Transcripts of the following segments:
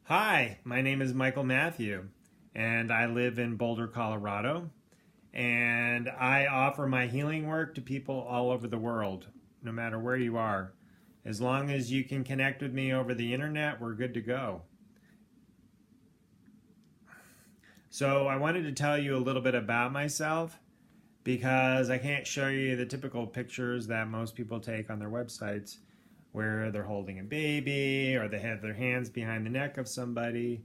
Hi, my name is Mathieu, and I live in Boulder, Colorado. And I offer my healing work to people all over the world, no matter where you are. As long as you can connect with me over the internet, we're good to go. So I wanted to tell you a little bit about myself because I can't show you the typical pictures that most people take on their websites where they're holding a baby or they have their hands behind the neck of somebody.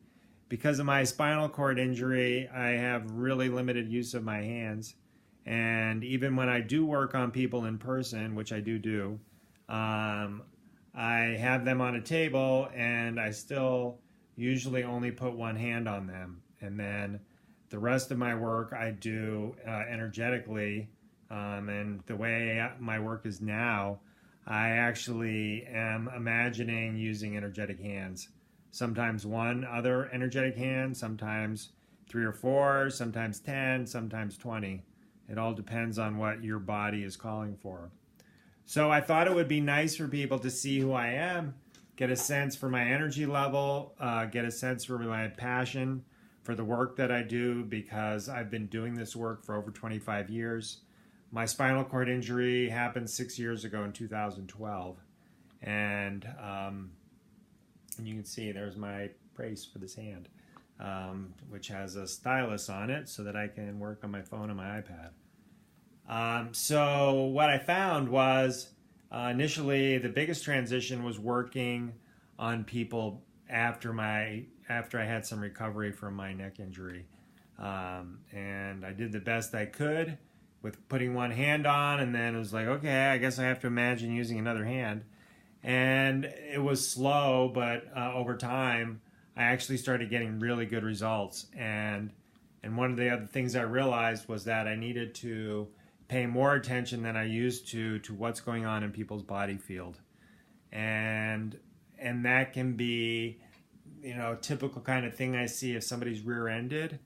Because of my spinal cord injury, I have really limited use of my hands. And even when I do work on people in person, which I do, I have them on a table and I still usually only put one hand on them. And then the rest of my work I do energetically. And the way my work is now, I actually am imagining using energetic hands. Sometimes one other energetic hand, sometimes 3 or 4, sometimes 10, sometimes 20. It all depends on what your body is calling for. So I thought it would be nice for people to see who I am, get a sense for my energy level, get a sense for my passion for the work that I do, because I've been doing this work for over 25 years. My spinal cord injury happened 6 years ago in 2012. And you can see there's my brace for this hand, which has a stylus on it so that I can work on my phone and my iPad. So what I found was initially the biggest transition was working on people after I had some recovery from my neck injury. And I did the best I could with putting one hand on, and then it was like, okay, I guess I have to imagine using another hand. And it was slow, but over time, I actually started getting really good results. And one of the other things I realized was that I needed to pay more attention than I used to what's going on in people's body field. And that can be, typical kind of thing I see if somebody's rear-ended.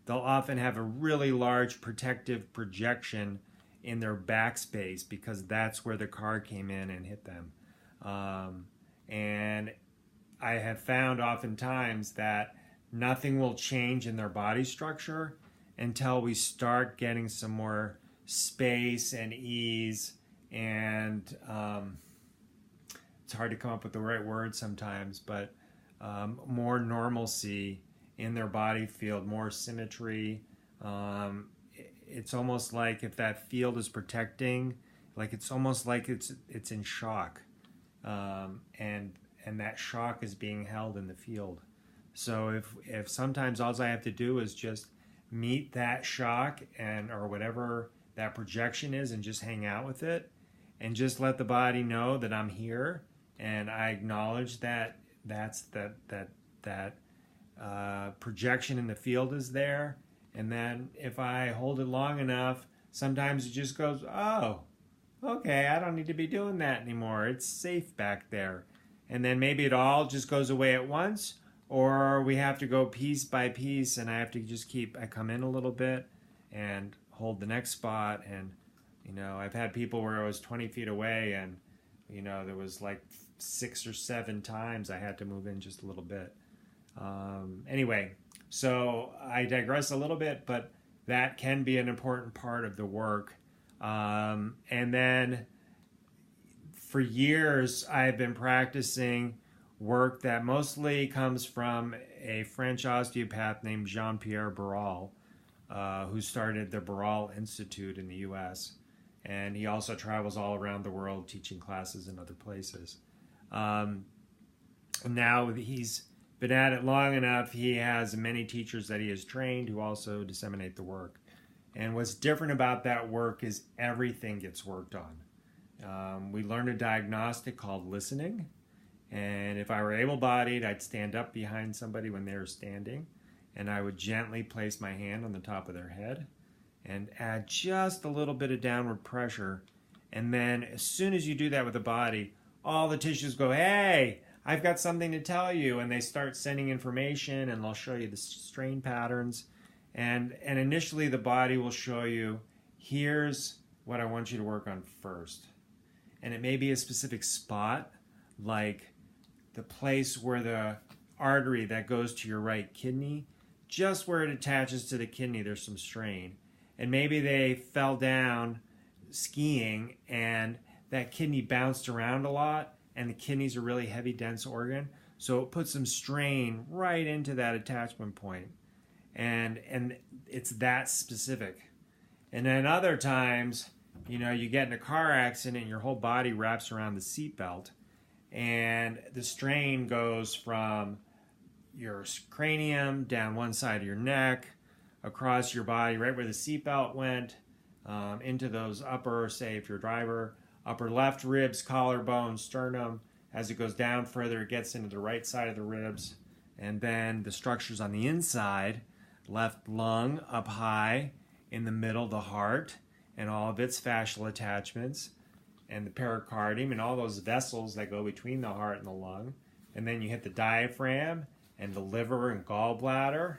They'll often have a really large protective projection in their backspace because that's where the car came in and hit them. And I have found oftentimes that nothing will change in their body structure until we start getting some more space and ease, and it's hard to come up with the right word sometimes, but more normalcy in their body field, more symmetry. It's almost like if that field is protecting, like it's almost like it's in shock. And that shock is being held in the field. So if sometimes all I have to do is just meet that shock or whatever that projection is, and just hang out with it, and just let the body know that I'm here, and I acknowledge that that projection in the field is there. And then if I hold it long enough, sometimes it just goes, oh, okay, I don't need to be doing that anymore. It's safe back there. And then maybe it all just goes away at once, or we have to go piece by piece, and I have to just I come in a little bit and hold the next spot. And, I've had people where I was 20 feet away, and, there was like 6 or 7 times I had to move in just a little bit. Anyway, so I digress a little bit, but that can be an important part of the work. And then for years, I've been practicing work that mostly comes from a French osteopath named Jean-Pierre Barral, who started the Barral Institute in the U.S. And he also travels all around the world teaching classes in other places. Now he's been at it long enough, he has many teachers that he has trained who also disseminate the work. And what's different about that work is everything gets worked on. We learned a diagnostic called listening. And if I were able-bodied, I'd stand up behind somebody when they were standing, and I would gently place my hand on the top of their head and add just a little bit of downward pressure. And then as soon as you do that with the body, all the tissues go, hey, I've got something to tell you. And they start sending information, and they'll show you the strain patterns. And initially the body will show you, here's what I want you to work on first. And it may be a specific spot, like the place where the artery that goes to your right kidney, just where it attaches to the kidney, there's some strain. And maybe they fell down skiing and that kidney bounced around a lot, and the kidney's a really heavy, dense organ. So it puts some strain right into that attachment point. And it's that specific. And then other times, you know, you get in a car accident and your whole body wraps around the seatbelt, and the strain goes from your cranium down one side of your neck, across your body, right where the seatbelt went, into those upper, say if you're a driver, upper left ribs, collarbone, sternum. As it goes down further, it gets into the right side of the ribs. And then the structures on the inside, left lung up high, in the middle, the heart, and all of its fascial attachments, and the pericardium, and all those vessels that go between the heart and the lung. And then you hit the diaphragm, and the liver and gallbladder,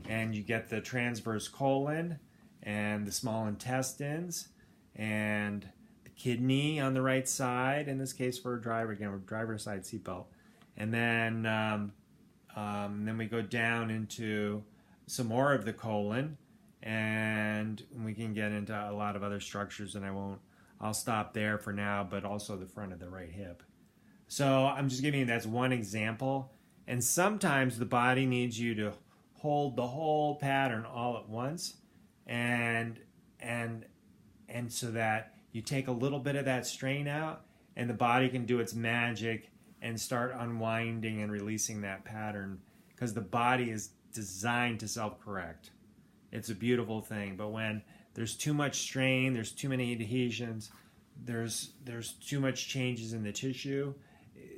and you get the transverse colon, and the small intestines, and the kidney on the right side, in this case for a driver, again, a driver's side seatbelt. And then we go down into some more of the colon, and we can get into a lot of other structures, and I'll stop there for now, but also the front of the right hip. So I'm just giving you, that's one example. And sometimes the body needs you to hold the whole pattern all at once, and so that you take a little bit of that strain out, and the body can do its magic and start unwinding and releasing that pattern, because the body is designed to self-correct. It's a beautiful thing. But when there's too much strain, there's too many adhesions, there's too much changes in the tissue,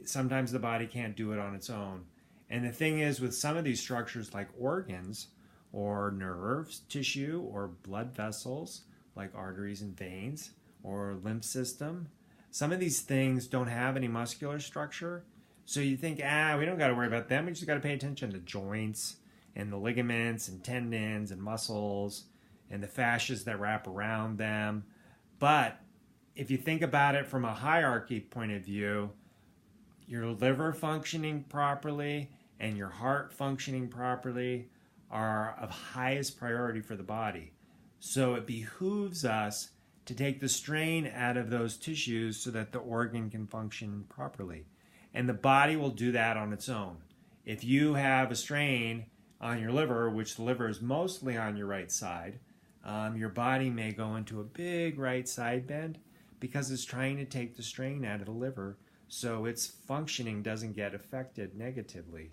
sometimes the body can't do it on its own. And the thing is, with some of these structures like organs or nerves, tissue, or blood vessels like arteries and veins, or lymph system, some of these things don't have any muscular structure. So you think, we don't got to worry about them. We just got to pay attention to joints and the ligaments and tendons and muscles and the fascias that wrap around them. But if you think about it from a hierarchy point of view, your liver functioning properly and your heart functioning properly are of highest priority for the body. So it behooves us to take the strain out of those tissues so that the organ can function properly. And the body will do that on its own. If you have a strain on your liver, which the liver is mostly on your right side, your body may go into a big right side bend because it's trying to take the strain out of the liver so its functioning doesn't get affected negatively.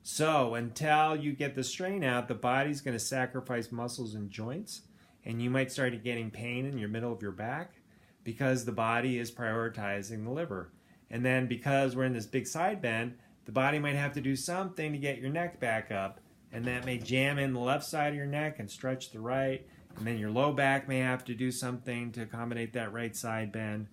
So until you get the strain out, the body's going to sacrifice muscles and joints, and you might start getting pain in your middle of your back because the body is prioritizing the liver. And then because we're in this big side bend, the body might have to do something to get your neck back up, and that may jam in the left side of your neck and stretch the right, and then your low back may have to do something to accommodate that right side bend.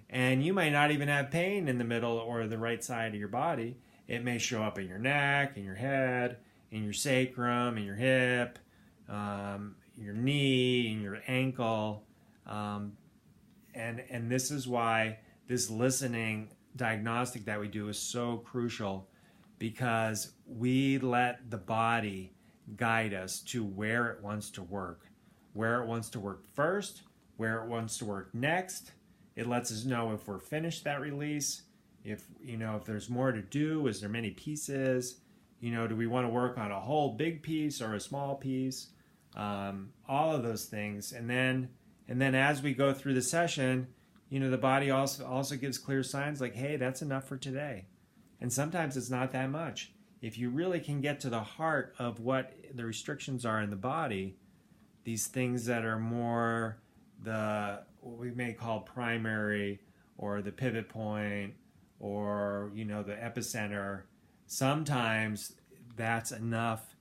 And you might not even have pain in the middle or the right side of your body. It may show up in your neck, in your head, in your sacrum, in your hip, your knee, in your ankle. And this is why this listening diagnostic that we do is so crucial, because we let the body guide us to where it wants to work first, where it wants to work next. It lets us know if we're finished that release, if there's more to do, is there many pieces, do we want to work on a whole big piece or a small piece, all of those things. And then as we go through the session, the body also gives clear signs like, hey, that's enough for today. And sometimes it's not that much. If you really can get to the heart of what the restrictions are in the body, these things that are more what we may call primary, or the pivot point, or the epicenter, sometimes that's enough.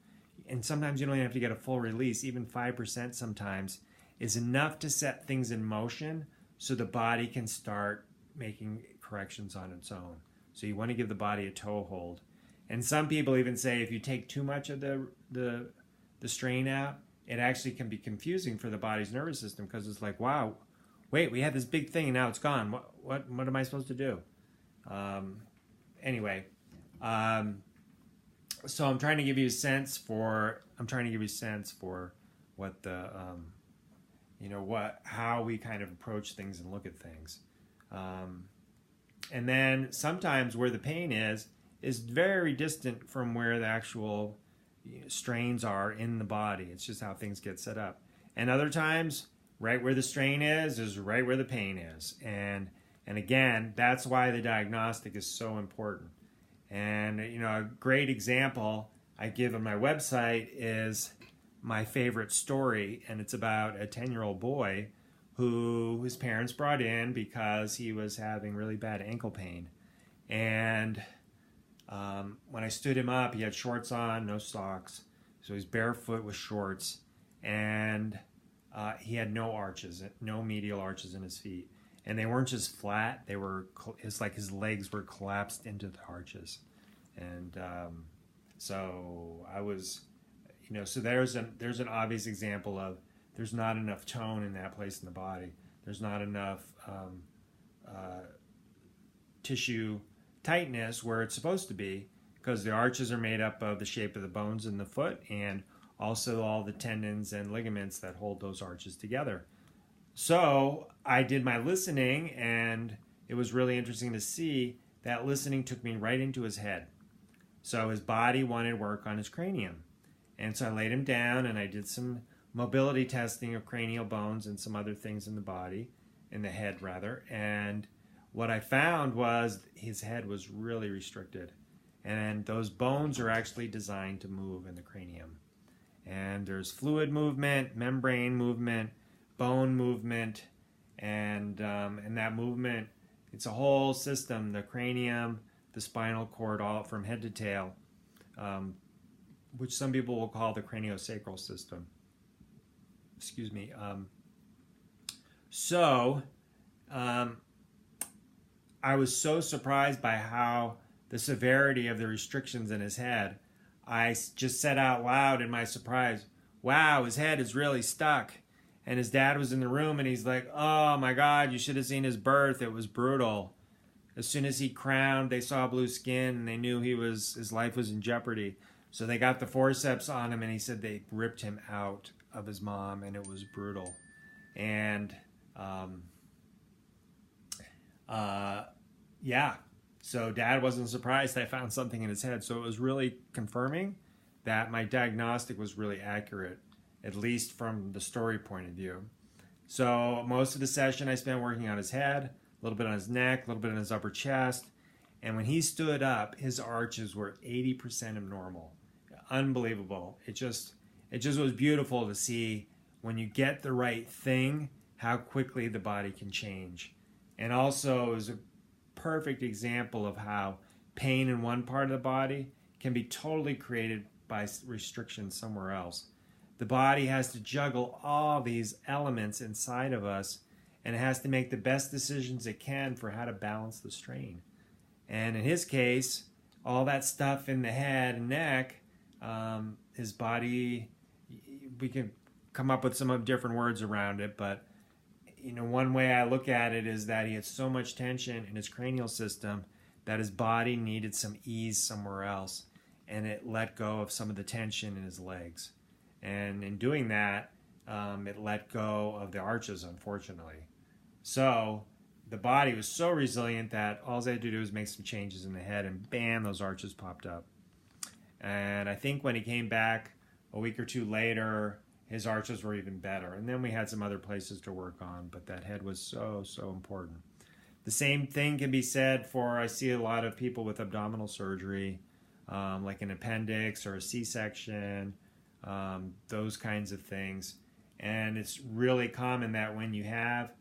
And sometimes you don't even have to get a full release. Even 5% sometimes is enough to set things in motion so the body can start making corrections on its own. So you want to give the body a toehold. And some people even say if you take too much of the strain out, it actually can be confusing for the body's nervous system, because it's like, wow, wait, we had this big thing and now it's gone. What am I supposed to do? So I'm trying to give you a sense for what the how we kind of approach things and look at things. And then sometimes where the pain is very distant from where the actual strains are in the body. It's just how things get set up. And other times, right where the strain is right where the pain is. And again, that's why the diagnostic is so important. And a great example I give on my website is my favorite story, and it's about a 10-year-old boy who his parents brought in because he was having really bad ankle pain. And when I stood him up, he had shorts on, no socks, so he's barefoot with shorts, and he had no arches, no medial arches in his feet, and they weren't just flat; they were it's like his legs were collapsed into the arches, and so I was, so there's an obvious example of there's not enough tone in that place in the body. There's not enough tissue tightness where it's supposed to be, because the arches are made up of the shape of the bones in the foot and also all the tendons and ligaments that hold those arches together. So I did my listening, and it was really interesting to see that listening took me right into his head. So his body wanted work on his cranium. And so I laid him down and I did some mobility testing of cranial bones and some other things in the body, in the head rather, and what I found was his head was really restricted, and those bones are actually designed to move in the cranium. And there's fluid movement, membrane movement, bone movement, and that movement, it's a whole system, the cranium, the spinal cord, all from head to tail, which some people will call the craniosacral system. Excuse me. I was so surprised by how the severity of the restrictions in his head. I just said out loud in my surprise, "Wow, his head is really stuck." And his dad was in the room, and he's like, "Oh my God, you should have seen his birth. It was brutal." As soon as he crowned, they saw blue skin, and they knew his life was in jeopardy. So they got the forceps on him, and he said they ripped him out of his mom, and it was brutal. And yeah, so Dad wasn't surprised I found something in his head. So it was really confirming that my diagnostic was really accurate, at least from the story point of view. So most of the session I spent working on his head, a little bit on his neck, a little bit on his upper chest. And when he stood up, his arches were 80% of normal. Unbelievable. It just was beautiful to see when you get the right thing, how quickly the body can change. And also it was a perfect example of how pain in one part of the body can be totally created by restrictions somewhere else. The body has to juggle all these elements inside of us, and it has to make the best decisions it can for how to balance the strain. And in his case, all that stuff in the head and neck, his body, we can come up with some different words around it, but one way I look at it is that he had so much tension in his cranial system that his body needed some ease somewhere else, and it let go of some of the tension in his legs. And in doing that, it let go of the arches, unfortunately. So the body was so resilient that all they had to do was make some changes in the head, and bam, those arches popped up. And I think when he came back a week or two later, his arches were even better. And then we had some other places to work on, but that head was so important. The same thing can be said for, I see a lot of people with abdominal surgery, like an appendix or a C-section, those kinds of things. And it's really common that when you have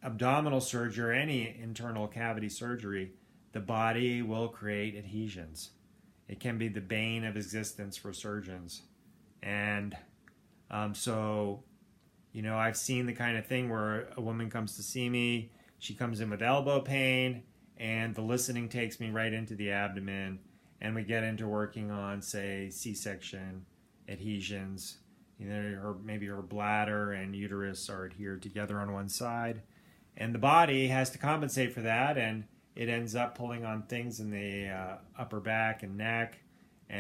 abdominal surgery or any internal cavity surgery, the body will create adhesions. It can be the bane of existence for surgeons. And so, I've seen the kind of thing where a woman comes to see me, she comes in with elbow pain, and the listening takes me right into the abdomen, and we get into working on, say, C-section adhesions. Maybe her bladder and uterus are adhered together on one side, and the body has to compensate for that, and it ends up pulling on things in the upper back and neck, and